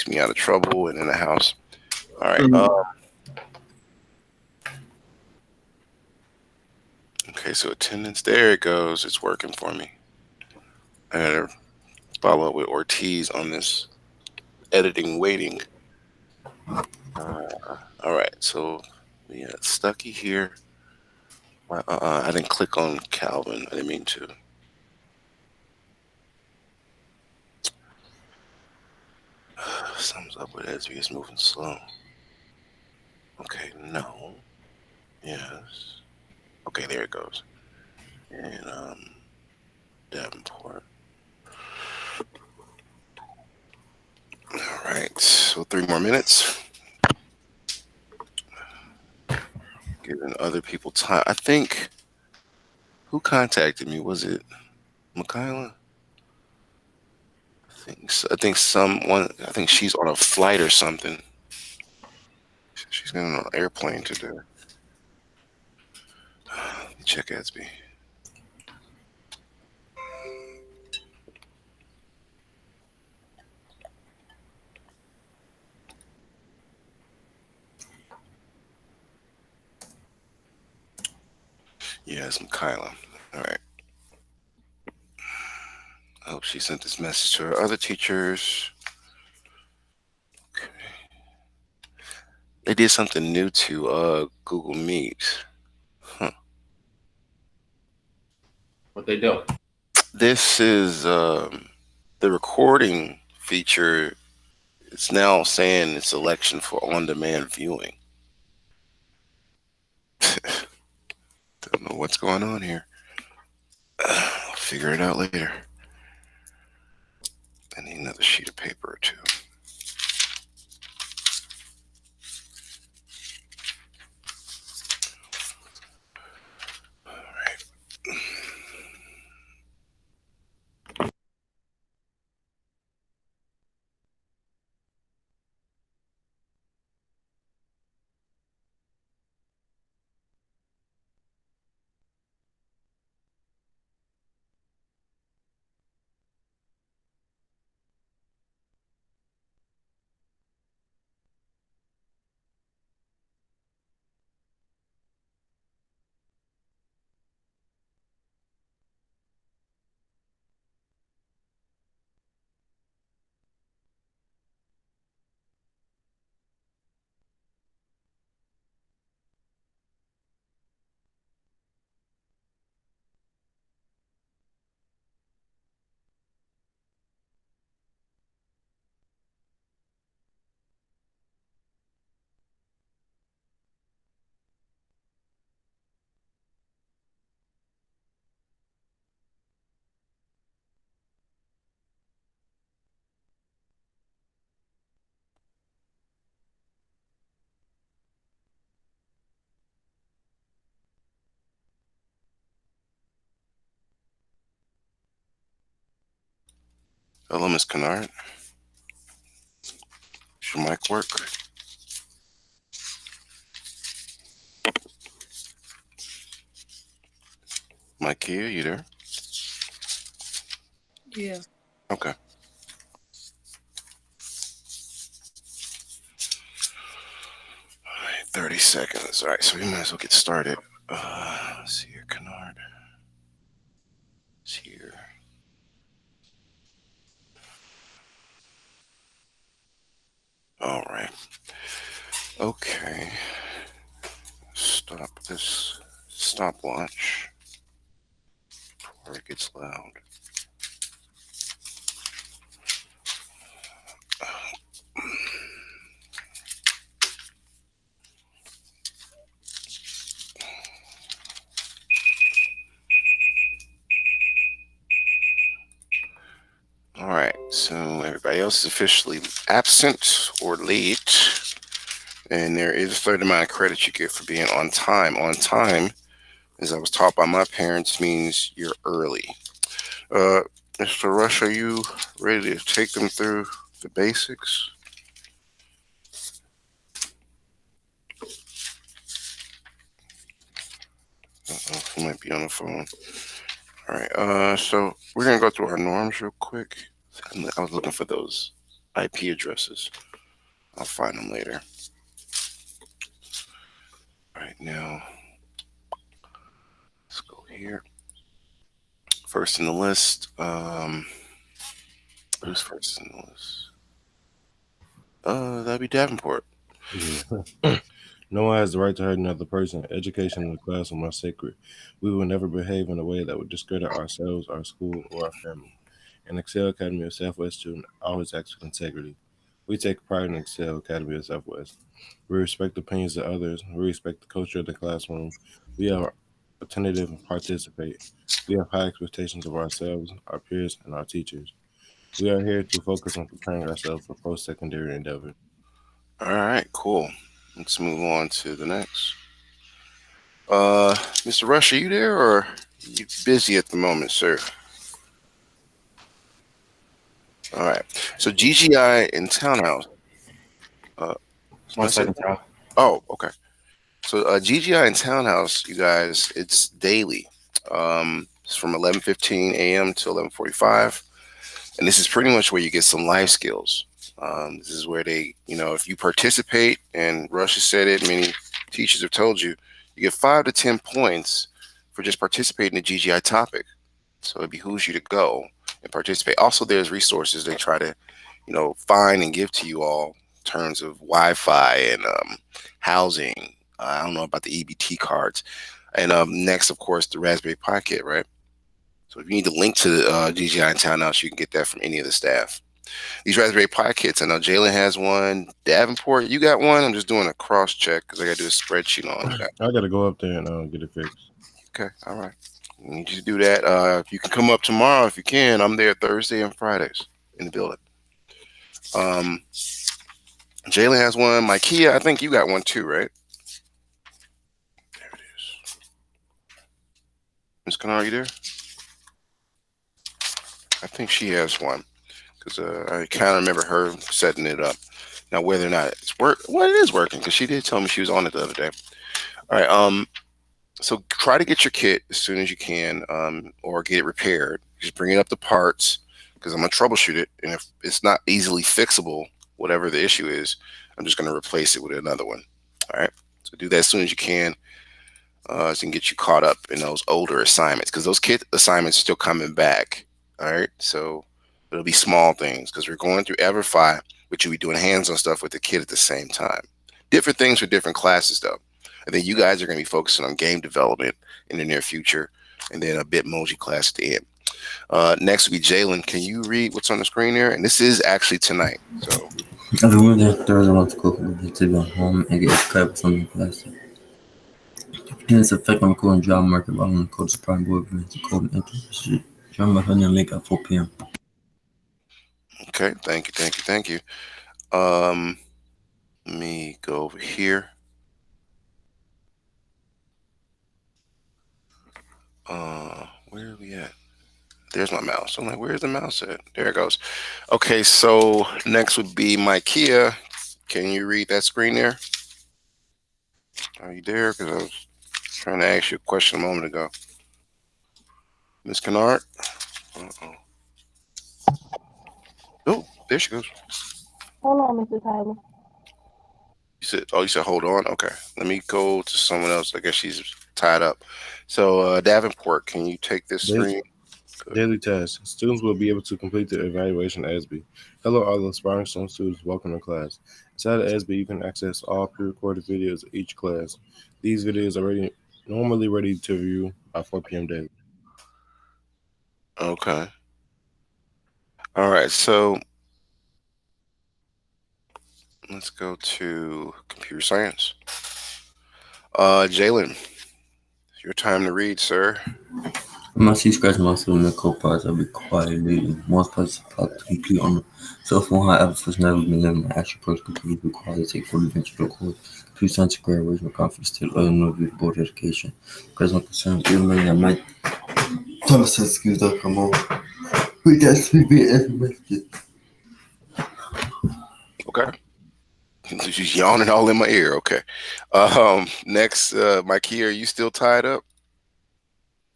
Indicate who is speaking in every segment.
Speaker 1: me out of trouble and in the house. All right. Okay, so attendance. There it goes. It's working for me. I gotta follow up with Ortiz on this editing waiting. All right, so we got Stucky here. I didn't click on Calvin. I didn't mean to. Something's up with Esby. It's moving slow. Okay, no. Yes. Okay, there it goes. And Davenport. All right, so 3 more minutes. Giving other people time. I think who contacted me? Was it Michaela? I think someone. I think she's on a flight or something. She's getting on an airplane today. Check Gatsby. Yeah, it's Michaela. All right. I hope she sent this message to her other teachers. Okay. They did something new to Google Meet. Huh.
Speaker 2: What they do?
Speaker 1: This is the recording feature. It's now saying it's selection for on-demand viewing. Don't know what's going on here. I'll figure it out later. I need another sheet of paper or two. Hello, Miss Kennard. Does your mic work? Mikey, are you there?
Speaker 3: Yeah.
Speaker 1: Okay. All right, 30 seconds. All right, so we might as well get started. Let's see here, Kennard. It's here. All right. Okay. Stop this stopwatch before it gets loud. All right, so everybody else is officially absent or late, and there is a certain amount of credit you get for being on time. On time, as I was taught by my parents, means you're early. Uh, Mr. Rush, are you ready to take them through the basics? He might be on the phone. All right. So we're gonna go through our norms real quick. I was looking for those IP addresses. I'll find them later. All right, now let's go here. First in the list. Who's first in the list? That'd be Davenport.
Speaker 2: Yeah. No one has the right to hurt another person. Education in the classroom are sacred. We will never behave in a way that would discredit ourselves, our school, or our family. An Excel Academy of Southwest student always acts with integrity. We take pride in Excel Academy of Southwest. We respect the opinions of others. We respect the culture of the classroom. We are attentive and participate. We have high expectations of ourselves, our peers, and our teachers. We are here to focus on preparing ourselves for post-secondary endeavor.
Speaker 1: All right, cool. Let's move on to the next. Mr. Rush, are you there or you busy at the moment, sir? All right. So GGI and Townhouse. Uh, did I
Speaker 3: One
Speaker 1: say that
Speaker 3: second,
Speaker 1: right?
Speaker 3: Tom.
Speaker 1: Oh, okay. So GGI and Townhouse, you guys, it's daily. It's from 11:15 a.m. to 11:45, and this is pretty much where you get some life skills. This is where they, if you participate, and Rush has said it, many teachers have told you, you get 5 to 10 points for just participating in the GGI topic. So it behooves you to go and participate. Also, there's resources they try to, find and give to you all in terms of Wi-Fi and housing. I don't know about the EBT cards. And next, of course, the Raspberry Pi kit, right? So if you need the link to the GGI in Townhouse, you can get that from any of the staff. These Raspberry Pi kits, I know Jalen has one. Davenport, you got one? I'm just doing a cross check because I got to do a spreadsheet on that.
Speaker 2: I got to go up there and get it fixed.
Speaker 1: Okay, all right. I need you to do that. If you can come up tomorrow, if you can, I'm there Thursday and Fridays in the building. Um, Jalen has one. Mikea, I think you got one too, right? There it is. Miss Kennard, you there? I think she has one because I kind of remember her setting it up. Now, whether or not it's well, it is working because she did tell me she was on it the other day. All right. So try to get your kit as soon as you can, or get it repaired. Just bring it up to parts because I'm gonna troubleshoot it, and if it's not easily fixable, whatever the issue is, I'm just gonna replace it with another one. All right. So do that as soon as you can, so you can get you caught up in those older assignments because those kit assignments are still coming back. All right. So it'll be small things because we're going through Everfi, but you'll be doing hands-on stuff with the kid at the same time. Different things for different classes, though. I think you guys are going to be focusing on game development in the near future, and then a Bitmoji class at the end. Next will be Jalen. Can you read what's on the screen there? And this is actually tonight. So,
Speaker 4: Everyone that Thursday wants to cook with to go home and get cut from the plastic. Hence effect on code and job market while on the code prime board events and code and enter job market and link at 4 p.m.
Speaker 1: okay. Thank you. Thank you. Thank you. Um, Let me go over here. Where are we at? There's my mouse. I'm like, where's the mouse at? There it goes. Okay, so next would be Mikea. Can you read that screen there? Are you there? Because I was trying to ask you a question a moment ago. Miss Kennard? Uh-oh. Oh, there she goes.
Speaker 5: Hold on, Mr. Tyler.
Speaker 1: You said hold on. Okay, let me go to someone else. I guess she's tied up. So Davenport, can you take this
Speaker 2: Da-
Speaker 1: screen? Good.
Speaker 2: Daily tasks. Students will be able to complete the evaluation ASB. Hello, all aspiring students. Welcome to class. Inside the ASB, you can access all pre-recorded videos of each class. These videos are normally ready to view by 4 p.m. daily.
Speaker 1: Okay. All right. So let's go to computer science. Jalen, it's your time to read, sir.
Speaker 4: When I see scratch myself in the code parts, I'll be quiet reading. Most parts are to complete on the cell phone, however, first never been living. My actual person completely required to take 40 minutes to record. Computer science square original conference still other no board education. Because I'm concerned, even though I might some skills that come over. We got to be information.
Speaker 1: Okay. She's yawning all in my ear. Okay. Next, Mikey, are you still tied up?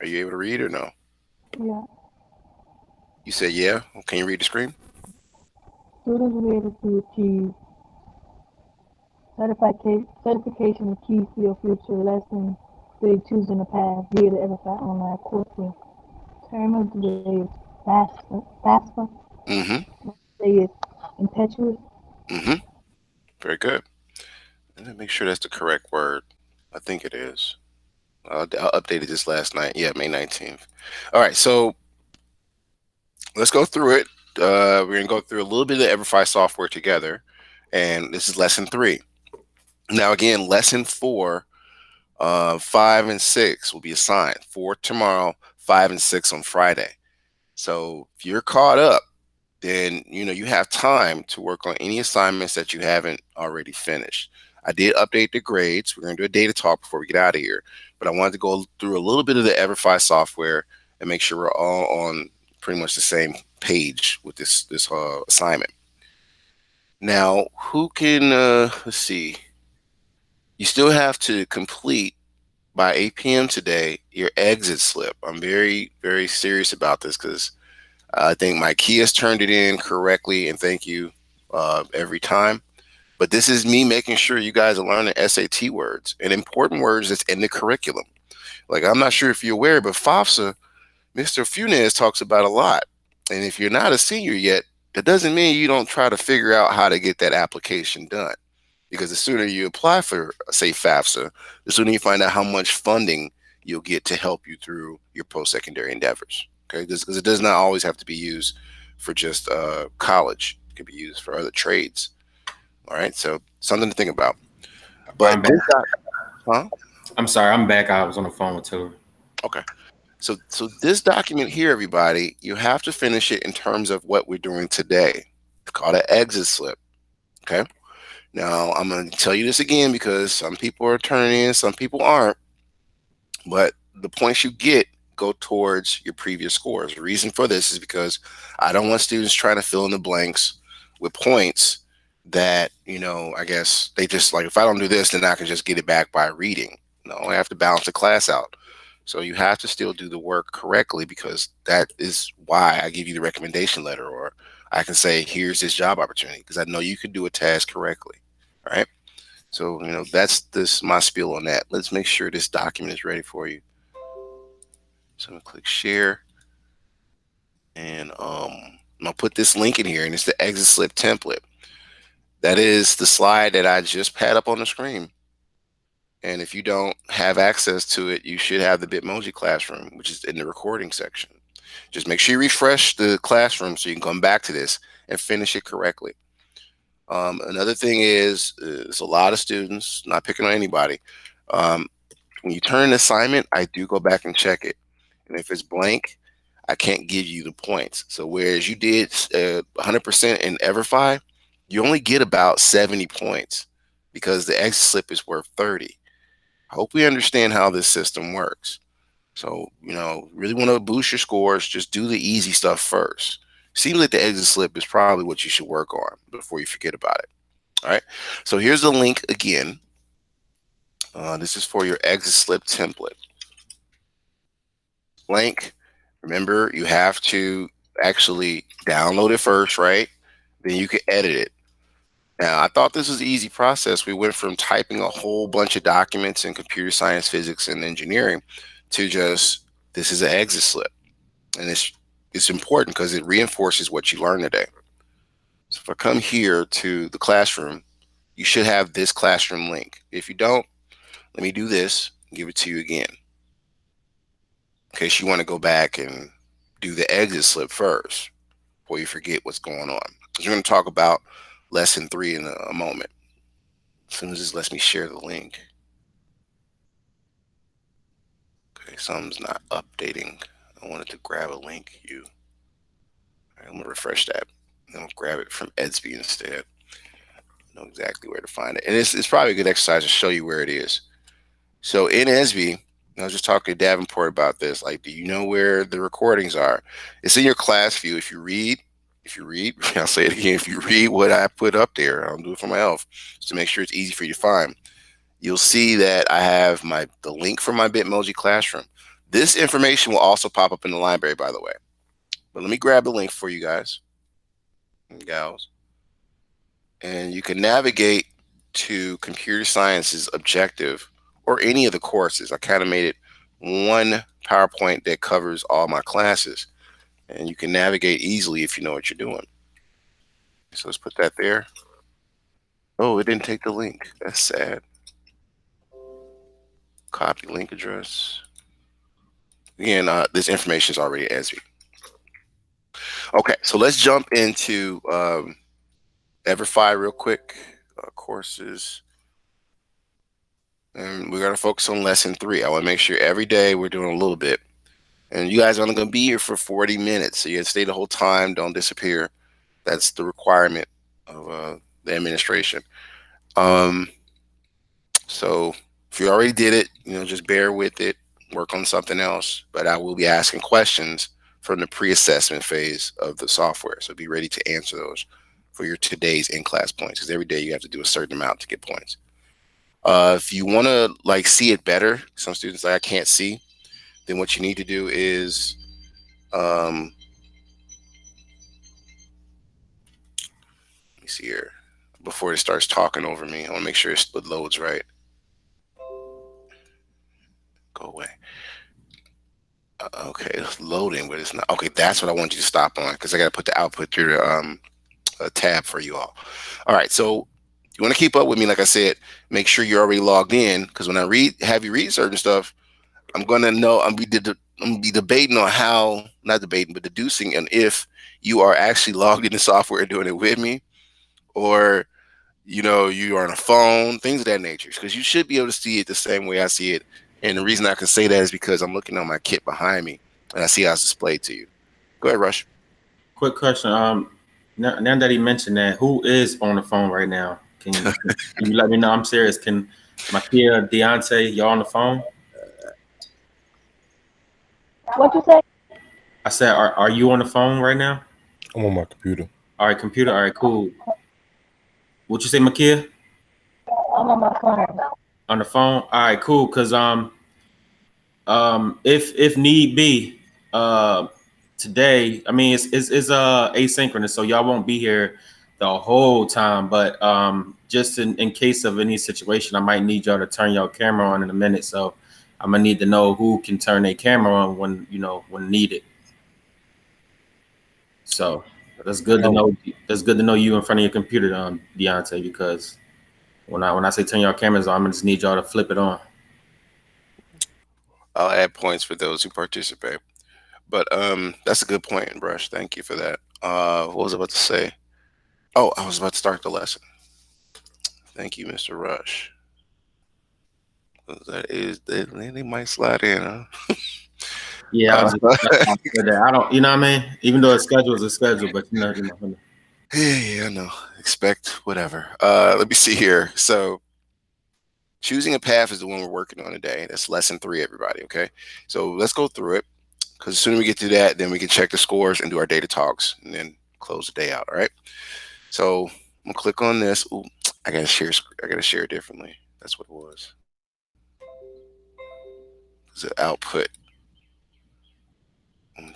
Speaker 1: Are you able to read or no?
Speaker 5: Yeah.
Speaker 1: You said yeah. Can you read the screen?
Speaker 5: Students will be able to achieve certification of keys to your future lessons they choosing a path via the Everify online courseware. Term of the day is FAFSA.
Speaker 1: Mm-hmm.
Speaker 5: Say it's impetuous.
Speaker 1: Mm-hmm. Very good. Let me make sure that's the correct word. I think it is. I updated this last night. Yeah, May 19th. All right, so let's go through it. We're going to go through a little bit of the Everfi software together. And this is lesson 3. Now, again, lesson 4, 5 and 6 will be assigned. 4 tomorrow, 5 and 6 on Friday. So if you're caught up, then you have time to work on any assignments that you haven't already finished. I did update the grades. We're going to do a data talk before we get out of here, but I wanted to go through a little bit of the Everfi software and make sure we're all on pretty much the same page with this assignment. Now, who can let's see. You still have to complete by 8 p.m. today your exit slip. I'm very, very serious about this because I think my key has turned it in correctly, and thank you every time. But this is me making sure you guys are learning SAT words and important words that's in the curriculum. Like, I'm not sure if you're aware, but FAFSA, Mr. Funes talks about a lot. And if you're not a senior yet, that doesn't mean you don't try to figure out how to get that application done. Because the sooner you apply for, say, FAFSA, the sooner you find out how much funding you'll get to help you through your post-secondary endeavors. Okay, because it does not always have to be used for just college. It can be used for other trades. All right, so something to think about. But
Speaker 3: I'm back.
Speaker 1: this doc, huh?
Speaker 3: I'm sorry, I'm back. I was on the phone with Taylor.
Speaker 1: Okay. So this document here, everybody, you have to finish it in terms of what we're doing today. It's called an exit slip. Okay. Now I'm going to tell you this again because some people are turning in, some people aren't. But the points you get go towards your previous scores. The reason for this is because I don't want students trying to fill in the blanks with points that, I guess they just like, if I don't do this, then I can just get it back by reading. No, I have to balance the class out. So you have to still do the work correctly because that is why I give you the recommendation letter, or I can say, here's this job opportunity because I know you can do a task correctly. All right. So, that's my spiel on that. Let's make sure this document is ready for you. So I'm gonna click share, and I'm gonna put this link in here, and it's the exit slip template. That is the slide that I just had up on the screen. And if you don't have access to it, you should have the Bitmoji classroom, which is in the recording section. Just make sure you refresh the classroom so you can come back to this and finish it correctly. Another thing is a lot of students, not picking on anybody. When you turn an assignment, I do go back and check it. And if it's blank, I can't give you the points. So whereas you did 100% in Everfi, you only get about 70 points because the exit slip is worth 30. I hope we understand how this system works. So, really want to boost your scores, just do the easy stuff first. Seems like the exit slip is probably what you should work on before you forget about it. All right. So here's the link again. This is for your exit slip template. Blank. Remember, you have to actually download it first, right? Then you can edit it. Now, I thought this was an easy process. We went from typing a whole bunch of documents in computer science, physics, and engineering to just, this is an exit slip. And it's important because it reinforces what you learned today. So if I come here to the classroom, you should have this classroom link. If you don't, let me do this and give it to you again, in case you want to go back and do the exit slip first before you forget what's going on. Because we're going to talk about lesson 3 in a moment. As soon as this lets me share the link. Okay, something's not updating. I wanted to grab a link. All right, I'm going to refresh that. I'm going to grab it from Edsby instead. I know exactly where to find it. And it's probably a good exercise to show you where it is. So in Edsby, I was just talking to Davenport about this. Like, do you know where the recordings are? It's in your class view. If you read, I'll say it again. If you read what I put up there, I'll do it for my elf, just to make sure it's easy for you to find. You'll see that I have the link for my Bitmoji classroom. This information will also pop up in the library, by the way. But let me grab the link for you guys and gals. and you can navigate to computer science's objective or any of the courses. I kind of made it one PowerPoint that covers all my classes, and you can navigate easily if you know what you're doing. So let's put that there. Oh, it didn't take the link. That's sad. Copy link address. Again, this information is already as. Okay, so let's jump into EverFi real quick. Courses. And we're going to focus on lesson 3. I want to make sure every day we're doing a little bit. And you guys are only going to be here for 40 minutes. So you have to stay the whole time. Don't disappear. That's the requirement of the administration. So if you already did it, just bear with it. Work on something else. But I will be asking questions from the pre-assessment phase of the software. So be ready to answer those for your today's in-class points. Because every day you have to do a certain amount to get points. If you want to see it better, some students I can't see, then what you need to do is let me see here. Before it starts talking over me, I want to make sure it loads right. Go away. Okay, it's loading, but it's not. Okay, that's what I want you to stop on, because I got to put the output through the tab for you all. All right, so you want to keep up with me, like I said. Make sure you're already logged in, because when I have you read certain stuff, I'm gonna know. I'm gonna be debating on how, not debating, but deducing, and if you are actually logged in the software and doing it with me, or you are on a phone, things of that nature. Because you should be able to see it the same way I see it. And the reason I can say that is because I'm looking on my kit behind me, and I see how it's displayed to you. Go ahead, Rush.
Speaker 3: Quick question. Now that he mentioned that, who is on the phone right now? Can you let me know? I'm serious. Can Makia, Deontay, y'all on the phone?
Speaker 5: What you say?
Speaker 3: I said, are you on the phone right now?
Speaker 2: I'm on my computer.
Speaker 3: All right, computer. All right, cool. What you say, Makia?
Speaker 5: I'm on my phone.
Speaker 3: On the phone. All right, cool. Cause if need be, today, I mean it's asynchronous, so y'all won't be here the whole time. But just in case of any situation, I might need y'all to turn your camera on in a minute. So I'm gonna need to know who can turn their camera on when needed. So that's good to know. That's good to know you in front of your computer, Deontay, because when I say turn your cameras on, I'm gonna just need y'all to flip it on.
Speaker 1: I'll add points for those who participate. But that's a good point, Brush. Thank you for that. What was I about to say? Oh, I was about to start the lesson. Thank you, Mr. Rush. They might slide in, huh?
Speaker 3: Yeah, I don't. You know what I mean? Even though a schedule is a schedule, but
Speaker 1: Yeah, I know. Expect whatever. Let me see here. So choosing a path is the one we're working on today. That's lesson 3, everybody. Okay. So let's go through it, because as soon as we get to that, then we can check the scores and do our data talks and then close the day out. All right. So I'm gonna click on this. Ooh, I gotta share differently. That's what it was. It's an output.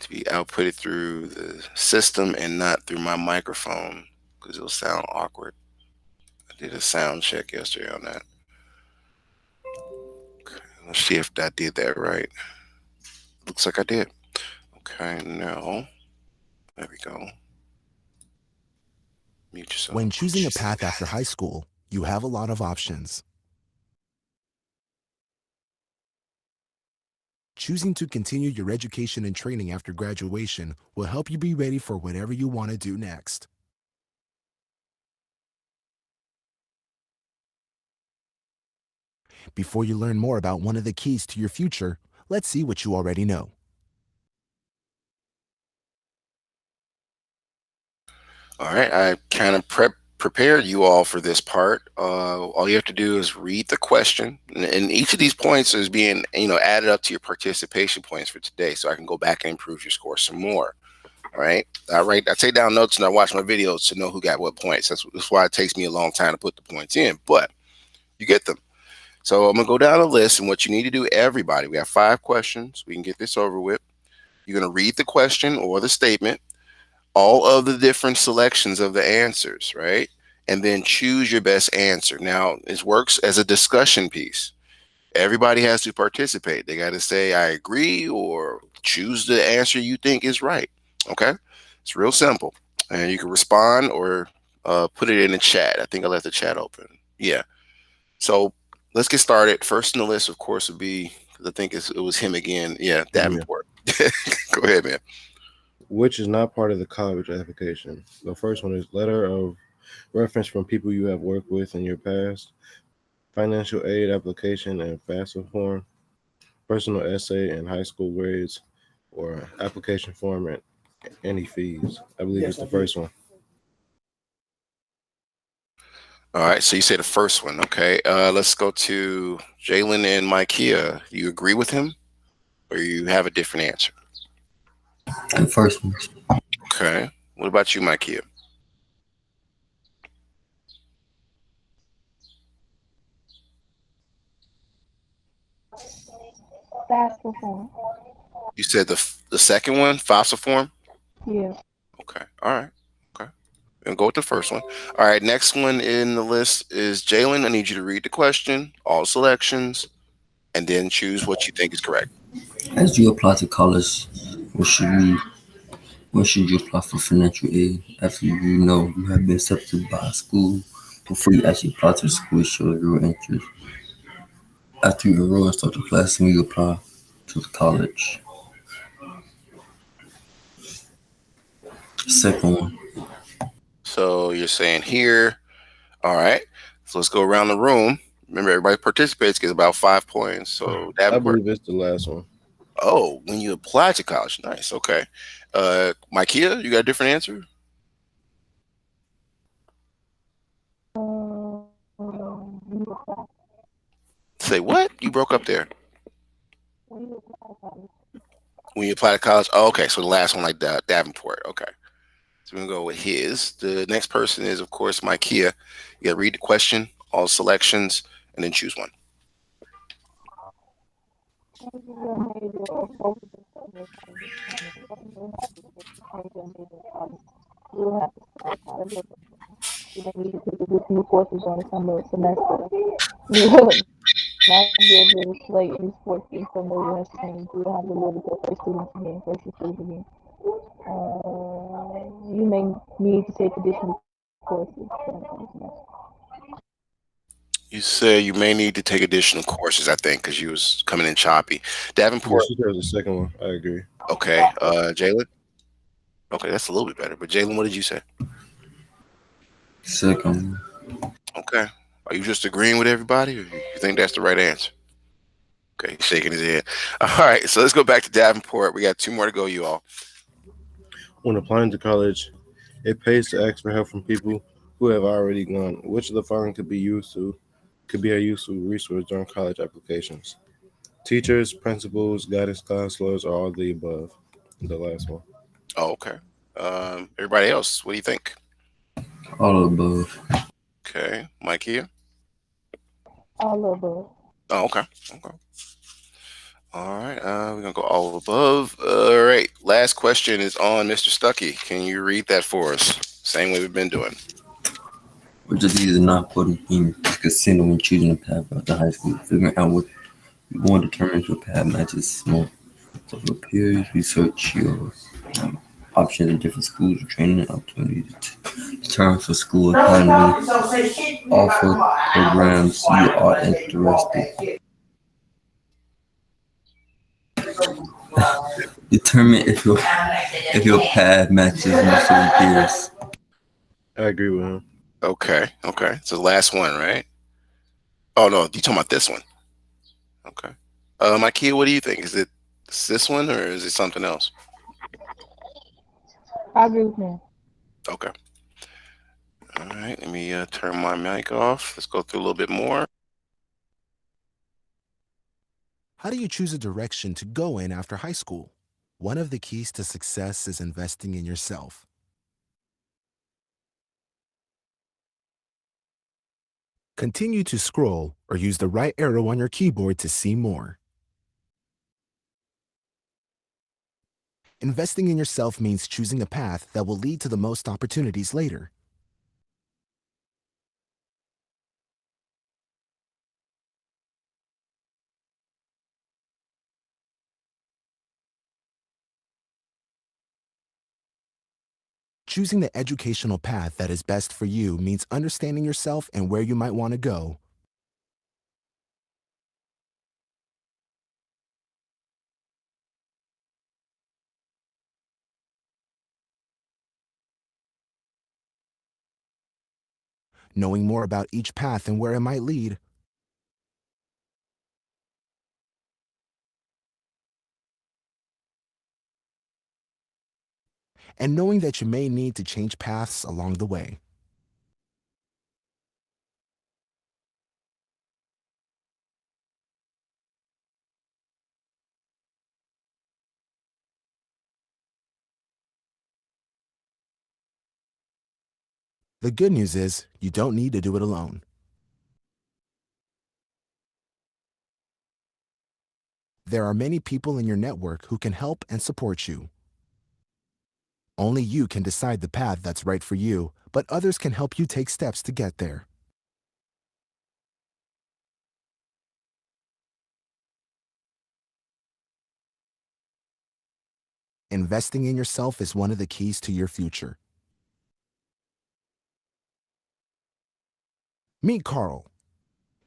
Speaker 1: To be outputted through the system and not through my microphone, because it'll sound awkward. I did a sound check yesterday on that. Okay, let's see if I did that right. Looks like I did. Okay, now there we go. Mute yourself.
Speaker 6: When choosing a path after high school, you have a lot of options. Choosing to continue your education and training after graduation will help you be ready for whatever you want to do next. Before you learn more about one of the keys to your future, let's see what you already know.
Speaker 1: All right, I kind of prepared you all for this part. All you have to do is read the question, and each of these points is being added up to your participation points for today, so I can go back and improve your score some more. All right, I take down notes and I watch my videos to know who got what points. That's why it takes me a long time to put the points in, but you get them. So I'm gonna go down a list, and what you need to do, everybody. We have 5 questions. We can get this over with. You're gonna read the question or the statement, all of the different selections of the answers, right? and then choose your best answer. Now, it works as a discussion piece. Everybody has to participate. They got to say, I agree, or choose the answer you think is right. Okay. It's real simple. And you can respond or put it in the chat. I think I left the chat open. Yeah. So let's get started. First in the list, of course, would be, because I think it was him again. Yeah,
Speaker 2: Yeah.
Speaker 1: Davenport. Go ahead, man.
Speaker 2: Which is not part of the college application. The first one is letter of reference from people you have worked with in your past, financial aid application and FAFSA form, personal essay and high school grades, or application form and any fees. I believe it's the first one.
Speaker 1: All right. So you say the first one. Okay. Let's go to Jalen and Micaiah. Do you agree with him or you have a different answer?
Speaker 4: The first one.
Speaker 1: Okay. What about you, Micaiah?
Speaker 5: Fast perform.
Speaker 1: You said the second one, FAFSA form?
Speaker 5: Yeah.
Speaker 1: Okay. All right. Okay. And go with the first one. All right. Next one in the list is Jalen. I need you to read the question, all selections, and then choose what you think is correct.
Speaker 4: As you apply to college, what should you when should you apply for financial aid after you know you have been accepted by a school before you actually apply to the school show your interest? After you enroll and start the class when you apply to the college. Second one.
Speaker 1: So you're saying here. All right. So let's go around the room. Remember, everybody participates gets about 5 points. So
Speaker 2: I
Speaker 1: Davenport.
Speaker 2: believe it's the last one.
Speaker 1: Oh, when you apply to college. Nice. Okay. Micaiah, you got a different answer?
Speaker 5: You apply.
Speaker 1: Say what? You broke up there.
Speaker 5: When you apply to college.
Speaker 1: When you apply to college. Oh, okay. So the last one, like that, Davenport. Okay. So we're gonna go with his. The next person is, of course, Micaiah. You gotta read the question, all selections, and then choose one.
Speaker 5: Change your major or focus on studying college. You have to change your major in college. You will have to start college. You may need to take additional courses on the summer semester. You will not be able to play any sports until November has changed. You will have to live with your first students again, first years again. You may need to take additional courses during the semester.
Speaker 1: You say you may need to take additional courses, I think, because you was coming in choppy.
Speaker 2: Yeah,
Speaker 1: Davenport,
Speaker 2: she chose the second one. I agree.
Speaker 1: okay. Jalen, okay, that's a little bit better. But Jalen, what did you say?
Speaker 4: Second one.
Speaker 1: Okay, are you just agreeing with everybody, or you think that's the right answer? Okay, he's shaking his head. All right, so let's go back to Davenport. We got two more to go, you all.
Speaker 2: When applying to college, it pays to ask for help from people who have already gone. Which of the following could be a useful resource during college applications? Teachers, principals, guidance counselors, or all of the above. The last one.
Speaker 1: Oh, okay. Everybody else, what do you think?
Speaker 4: All above.
Speaker 1: Okay, Mike here.
Speaker 5: All of us.
Speaker 1: Oh, okay. Okay. All right. We're gonna go all above. All right. Last question is on Mr. Stuckey. Can you read that for us? Same way we've been doing.
Speaker 4: Which of these are not important in consider when choosing a path after high school? Figuring out what you want to determine if your path matches more of your peers, research your options in different schools, training and opportunities to determine for school academy, offer programs you are interested. Determine if your path matches most of your peers.
Speaker 2: I agree with him.
Speaker 1: Okay. Okay. So the last one, right? Oh no, you talking about this one? Okay. Mikey, what do you think? Is it this one or is it something else?
Speaker 5: I agree with him.
Speaker 1: Okay. All right. Let me turn my mic off. Let's go through a little bit more.
Speaker 6: How do you choose a direction to go in after high school? One of the keys to success is investing in yourself. Continue to scroll or use the right arrow on your keyboard to see more. Investing in yourself means choosing a path that will lead to the most opportunities later. Choosing the educational path that is best for you means understanding yourself and where you might want to go. Knowing more about each path and where it might lead. And knowing that you may need to change paths along the way. The good news is you don't need to do it alone. There are many people in your network who can help and support you. Only you can decide the path that's right for you, but others can help you take steps to get there. Investing in yourself is one of the keys to your future. Meet Carl.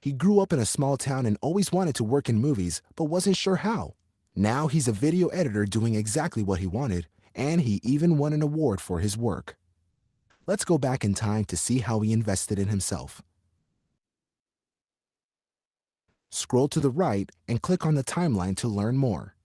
Speaker 6: He grew up in a small town and always wanted to work in movies, but wasn't sure how. Now he's a video editor doing exactly what he wanted, and he even won an award for his work. Let's go back in time to see how he invested in himself. Scroll to the right and click on the timeline to learn more.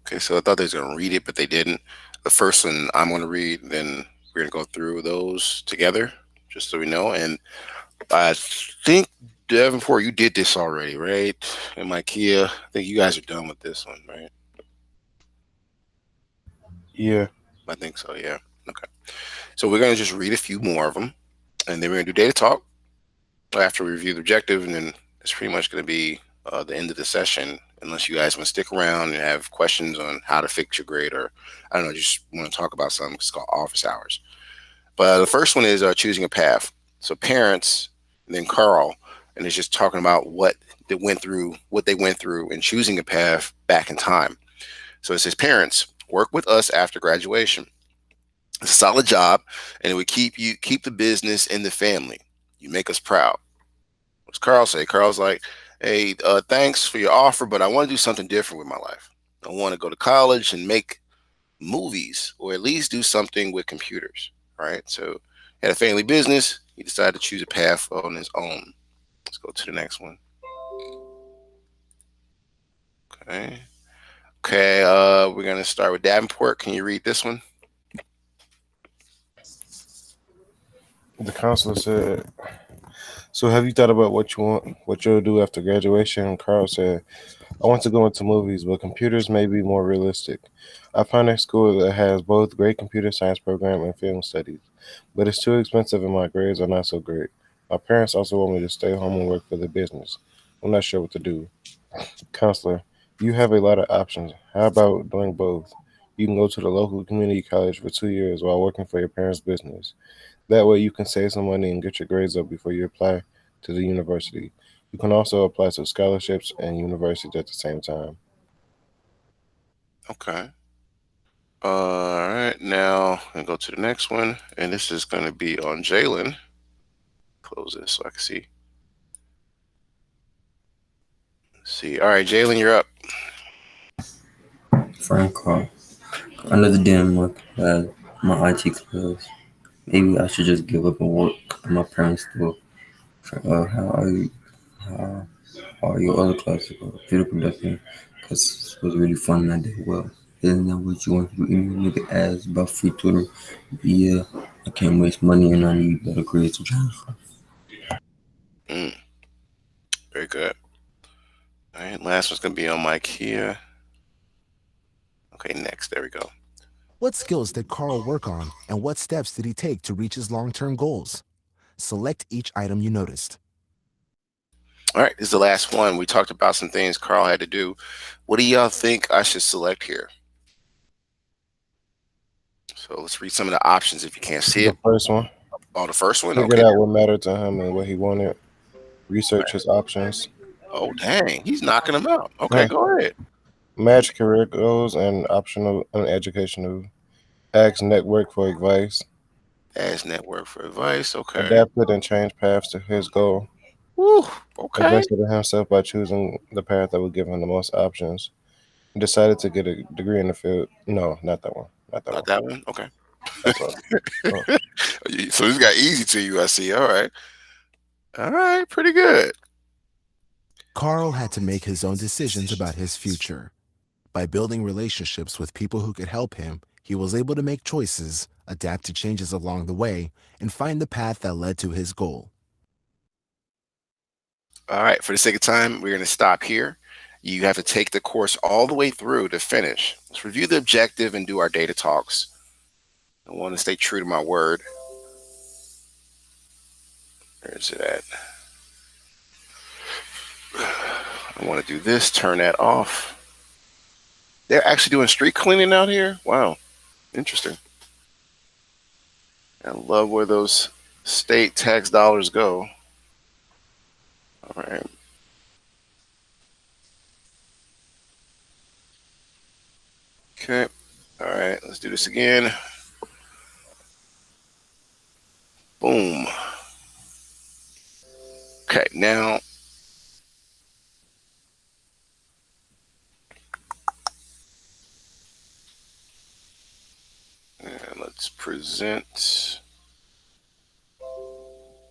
Speaker 1: Okay, so I thought they was gonna read it, but they didn't. The first one I'm gonna read, then we're gonna go through those together, just so we know. And I think Davenport, you did this already, right? And Ikea, I think you guys are done with this one, right?
Speaker 2: Yeah.
Speaker 1: I think so. Yeah. Okay. So we're gonna just read a few more of them, and then we're gonna do data talk after we review the objective, and then it's pretty much gonna be the end of the session. Unless you guys want to stick around and have questions on how to fix your grade, or I don't know, just want to talk about something. It's called office hours. But the first one is choosing a path. So parents, and then Carl, and it's just talking about what they went through in choosing a path back in time. So it says, parents, work with us after graduation. It's a solid job, and it would keep the business in the family. You make us proud. What's Carl say? Carl's like, hey, thanks for your offer, but I want to do something different with my life. I want to go to college and make movies, or at least do something with computers, right? So, had a family business. He decided to choose a path on his own. Let's go to the next one. Okay. Okay. We're gonna start with Davenport. Can you read this one?
Speaker 2: The counselor said, "So have you thought about what you'll do after graduation?" Carl said, "I want to go into movies, but computers may be more realistic. I found a school that has both great computer science program and film studies, but it's too expensive and my grades are not so great. My parents also want me to stay home and work for the business. I'm not sure what to do." Counselor, you have a lot of options. How about doing both? You can go to the local community college for 2 years while working for your parents' business. That way you can save some money and get your grades up before you apply to the university. You can also apply to scholarships and universities at the same time.
Speaker 1: Okay. All right. Now I'm gonna go to the next one, and this is gonna be on Jalen. Close this so I can see. See. All right, Jalen, you're up.
Speaker 4: Frank Carl. Another damn month had my IT class. Maybe I should just give up and work at my parents' store. How are you? How are your other classes? Video production, because it was really fun and I did well. Isn't that what you want to do? Even nigga ask about free tutor. Yeah, I can't waste money and I need better grades to transfer.
Speaker 1: Mm, very good. All right. Last one's gonna be on Mike here. Okay. Next. There we go.
Speaker 6: What skills did Carl work on, and what steps did he take to reach his long-term goals? Select each item you noticed.
Speaker 1: All right, this is the last one. We talked about some things Carl had to do. What do y'all think I should select here? So let's read some of the options if you can't see
Speaker 2: The
Speaker 1: it.
Speaker 2: first one,
Speaker 1: Oh, the first one?
Speaker 2: figured
Speaker 1: Okay.
Speaker 2: out what mattered to him and what he wanted. Research his options.
Speaker 1: Oh, dang. He's knocking them out. Okay,
Speaker 2: Huh.
Speaker 1: go ahead.
Speaker 2: Match career goals and optional and educational. Ask network for advice.
Speaker 1: As network for advice. Okay.
Speaker 2: Adapted and changed paths to his goal.
Speaker 1: Woo. Okay.
Speaker 2: Invested in himself by choosing the path that would give him the most options. Decided to get a degree in the field. No, not that one. Not that
Speaker 1: Not
Speaker 2: one.
Speaker 1: that one. Okay.
Speaker 2: That's one. Oh.
Speaker 1: So this got easy to you, I see. All right. All right. Pretty good.
Speaker 6: Carl had to make his own decisions about his future. By building relationships with people who could help him, he was able to make choices, adapt to changes along the way, and find the path that led to his goal.
Speaker 1: All right. For the sake of time, we're going to stop here. You have to take the course all the way through to finish. Let's review the objective and do our data talks. I want to stay true to my word. Where's it at? I want to do this, turn that off. They're actually doing street cleaning out here? Wow. Interesting. I love where those state tax dollars go. All right. Okay. All right. Let's do this again. Boom. Okay. Now, let's present.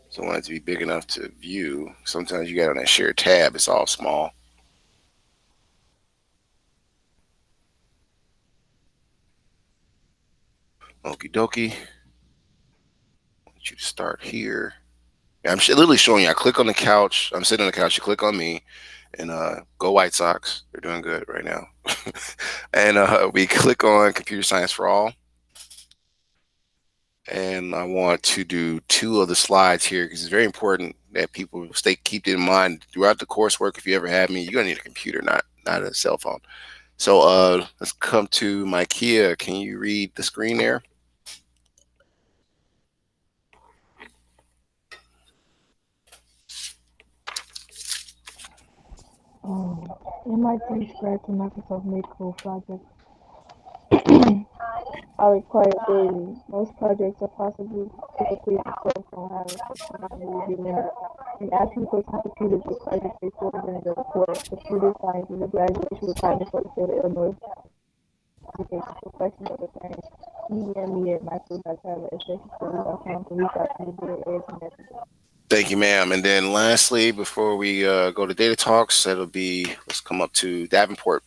Speaker 1: So I want it to be big enough to view. Sometimes you got on that share tab, it's all small. Okie dokie. I want you to start here. I'm literally showing you. I click on the couch. I'm sitting on the couch. You click on me, and go White Sox. They're doing good right now. And we click on Computer Science for All. And I want to do two of the slides here because it's very important that people keep it in mind throughout the coursework. If you ever have me, you're gonna need a computer, not a cell phone. So let's come to my Kia. Can you read the screen there?
Speaker 5: MIT Scratch and Microsoft Made Cool projects are required daily. Most projects are possible to complete with cell phone, however, sometimes will be limited. In asking for some computers required to take photos during the report, computer science is a graduation requirement for the state of Illinois. Applications for questions of the same. Email me at michael.tyler@sexualstudies.com to reach out to me via ASM message.
Speaker 1: Thank you, ma'am. And then lastly, before we go to data talks, that'll be, let's come up to Davenport.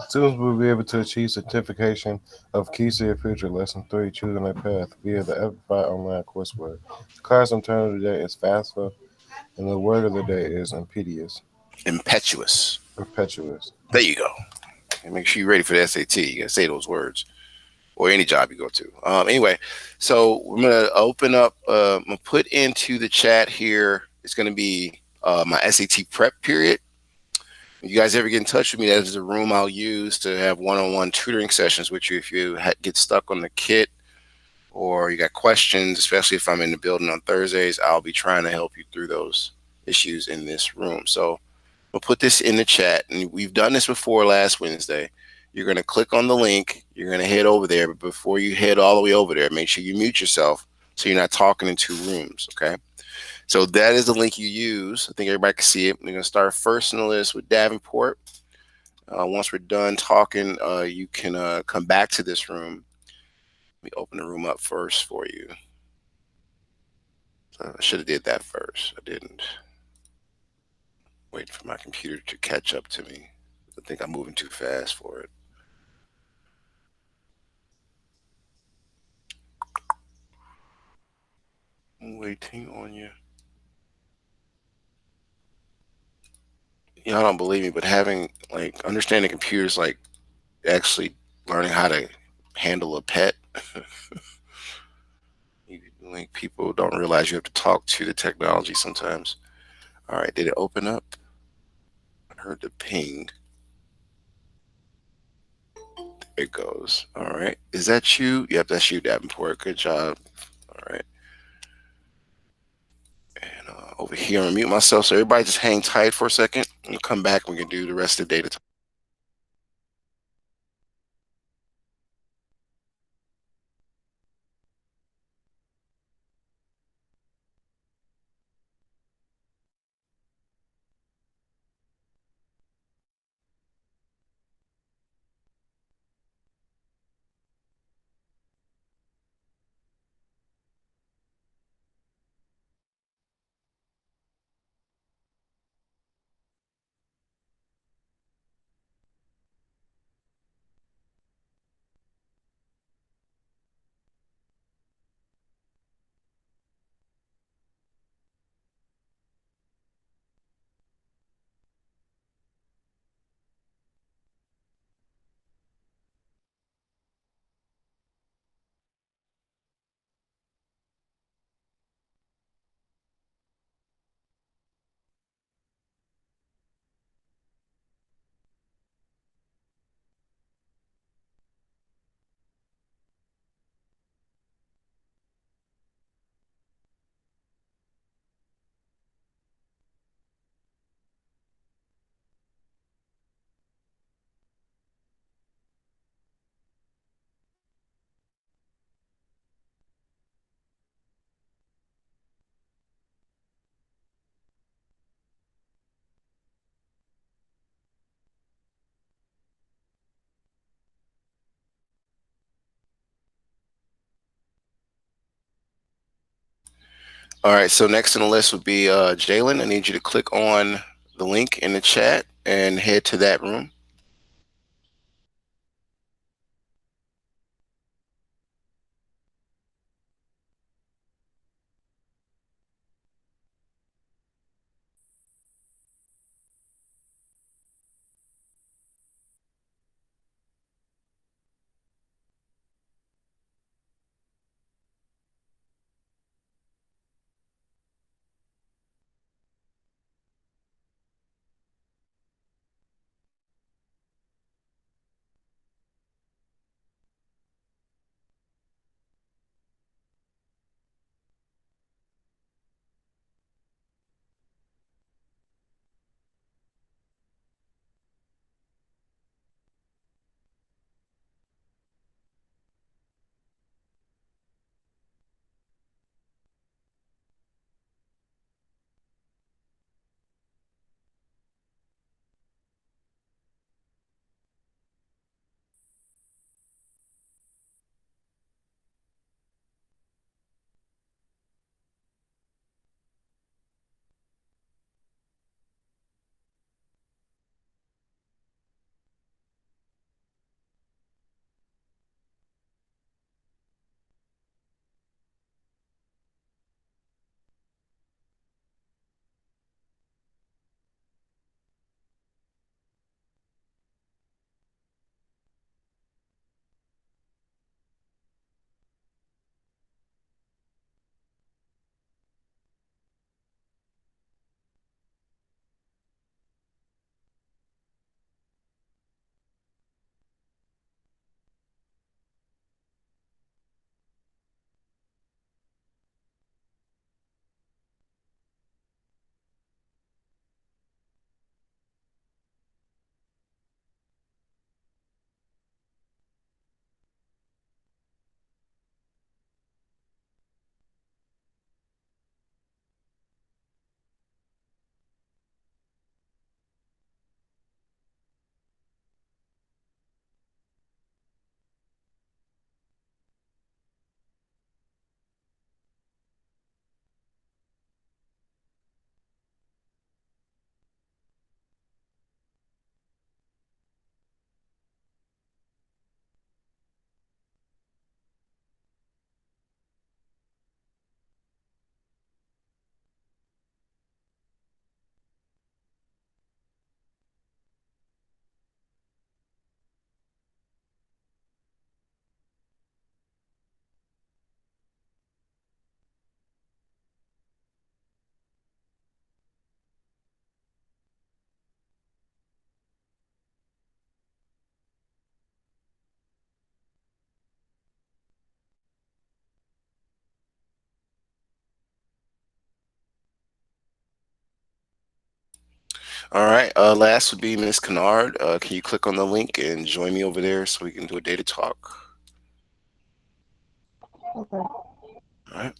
Speaker 2: Students will be able to achieve certification of Keys to Your Future Lesson 3, Choosing a Path, via the Amplify online courseware. The classroom term of the day is FAFSA, and the word of the day is impetuous.
Speaker 1: Impetuous.
Speaker 2: Impetuous.
Speaker 1: There you go. And make sure you're ready for the SAT. You gotta say those words, or any job you go to. Anyway, so we're gonna open up. I'm gonna put into the chat here. It's gonna be my SAT prep period. If you guys ever get in touch with me, that is the room I'll use to have one-on-one tutoring sessions with you if you get stuck on the kit or you got questions, especially if I'm in the building on Thursdays. I'll be trying to help you through those issues in this room. So we'll put this in the chat, and we've done this before last Wednesday. You're going to click on the link. You're going to head over there, but before you head all the way over there, make sure you mute yourself so you're not talking in two rooms, okay? So that is the link you use. I think everybody can see it. We're going to start first in the list with Davenport. Once we're done talking, you can come back to this room. Let me open the room up first for you. I should have did that first. I didn't. Wait for my computer to catch up to me. I think I'm moving too fast for it. I'm waiting on you. Y'all don't believe me, but having understanding computers, actually learning how to handle a pet. People don't realize you have to talk to the technology sometimes. All right, did it open up? I heard the ping. It goes. All right. Is that you? Yep, that's you, Davenport. Good job. All right. And over here, I'm gonna mute myself. So everybody just hang tight for a second. We'll come back. We can do the rest of the data. All right. So next on the list would be Jalen. I need you to click on the link in the chat and head to that room. All right. Last would be Miss Kennard. Can you click on the link and join me over there so we can do a data talk?
Speaker 5: Okay.
Speaker 1: All right.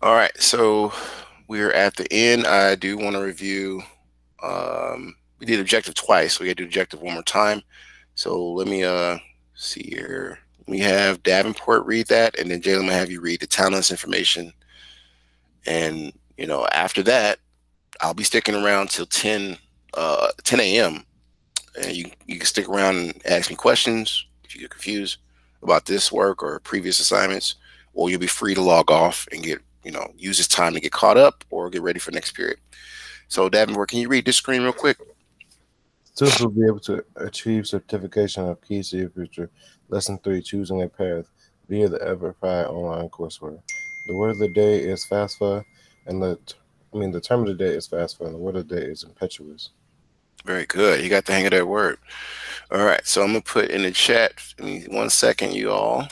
Speaker 1: All right. So we're at the end. I do want to review. We did objective twice, so we got to do objective one more time. So let me see here. We have Davenport read that, and then Jalen, I'm gonna have you read the town information. And after that, I'll be sticking around till 10 a.m. And you can stick around and ask me questions if you get confused about this work or previous assignments, or you'll be free to log off and get use this time to get caught up or get ready for next period. So Davenport, can you read this screen real quick?
Speaker 2: Students will be able to achieve certification of key to your future. Lesson 3, choosing a path via the ever-applied online courseware. The word of the day is FAFSA, and the term of the day is FAFSA, and the word of the day is impetuous.
Speaker 1: Very good. You got the hang of that word. All right. So I'm gonna put in the chat. Give me 1 second, you all.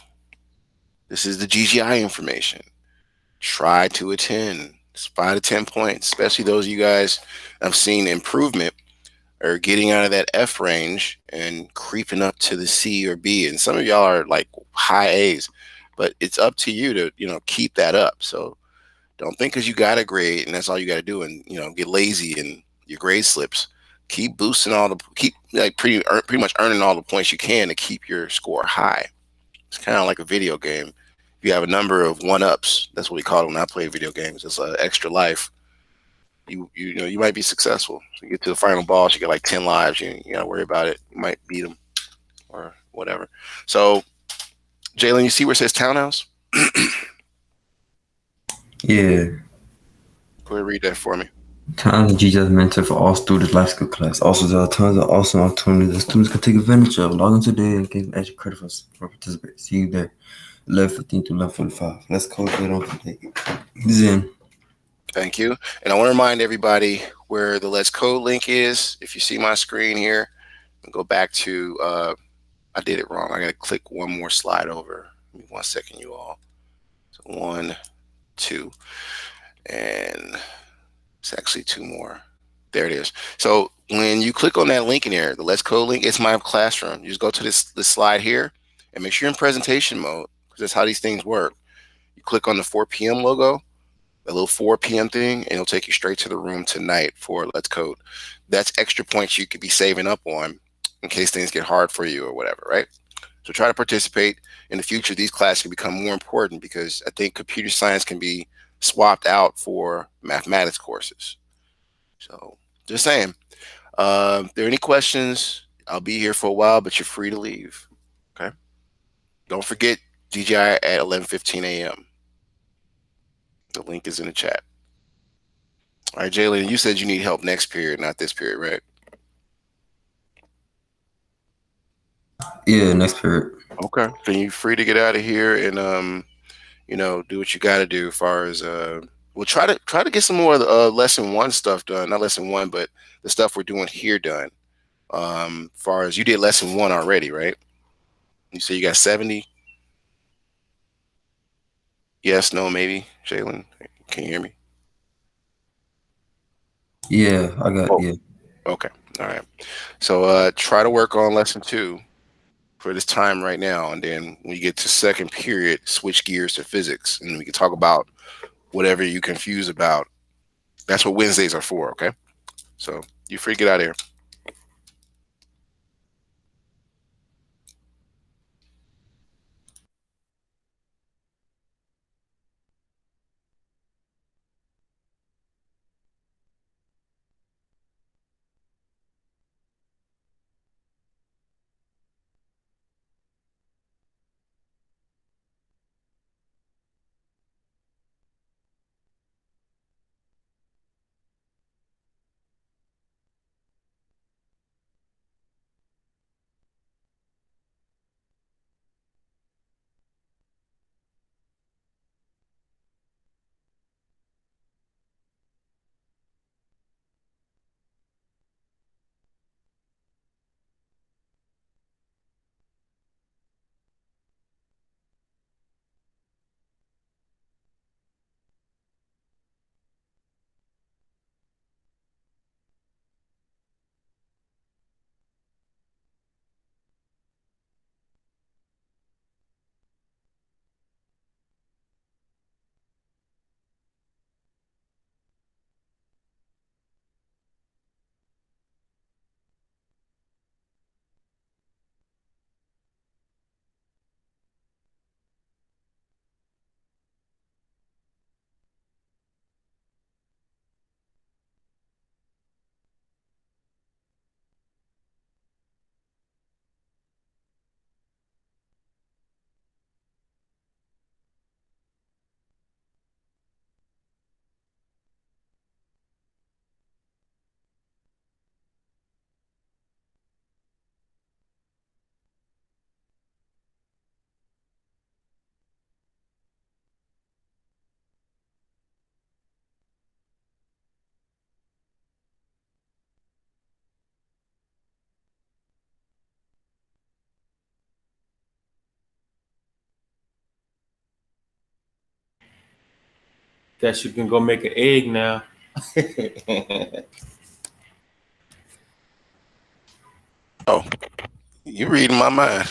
Speaker 1: This is the GGI information. Try to attend. It's 5 to 10 points, especially those of you guys I've seen improvement or getting out of that F range and creeping up to the C or B. And some of y'all are like high A's, but it's up to you to, keep that up. So don't think because you got a grade and that's all you got to do and, get lazy and your grade slips. Keep boosting keep like pretty much earning all the points you can to keep your score high. It's kind of like a video game. If you have a number of one ups, that's what we call it when I play video games. It's an extra life. You might be successful. So you get to the final boss, you get like 10 lives. You gotta worry about it. You might beat them or whatever. So Jalen, you see where it says townhouse?
Speaker 4: Yeah.
Speaker 1: Go ahead, read that for me.
Speaker 4: Technology just mentor for all students life skill class. Also, there are tons of awesome opportunities that students can take advantage of. Log in today and get extra credit for participating. See you there. 11:15 to 11:45. Let's code that on today. Zen.
Speaker 1: Thank you. And I want to remind everybody where the Let's Code link is. If you see my screen here, Go back to I did it wrong. I gotta click one more slide over. Give me 1 second, you all. So one, two, and it's actually two more. There it is. So when you click on that link in there, the Let's Code link, it's my classroom. You just go to this slide here and make sure you're in presentation mode because that's how these things work. You click on the 4 p.m. logo, a little 4 p.m. thing, and it'll take you straight to the room tonight for Let's Code. That's extra points you could be saving up on in case things get hard for you or whatever, right? So try to participate. In the future, these classes can become more important because I think computer science can be swapped out for mathematics courses. So just saying. If there are any questions, I'll be here for a while, but you're free to leave. Okay. Don't forget DJI at 11:15 a.m. The link is in the chat. All right, Jalen, you said you need help next period, not this period, right?
Speaker 4: Yeah, next period.
Speaker 1: Okay. Then you're free to get out of here and do what you got to do as far as we'll try to get some more lesson one stuff done. Not lesson one, but the stuff we're doing here done. Far as you did lesson one already, right? You say you got 70. Yes, no, maybe. Jalen, can you hear me?
Speaker 4: Yeah, I got
Speaker 1: Oh,
Speaker 4: yeah.
Speaker 1: okay. All right. So try to work on lesson two for this time right now, and then when you get to second period, switch gears to physics, and we can talk about whatever you're confused about. That's what Wednesdays are for. Okay. So you're free to get out of here.
Speaker 3: Guess you can go make an egg now.
Speaker 1: Oh, you're reading my mind.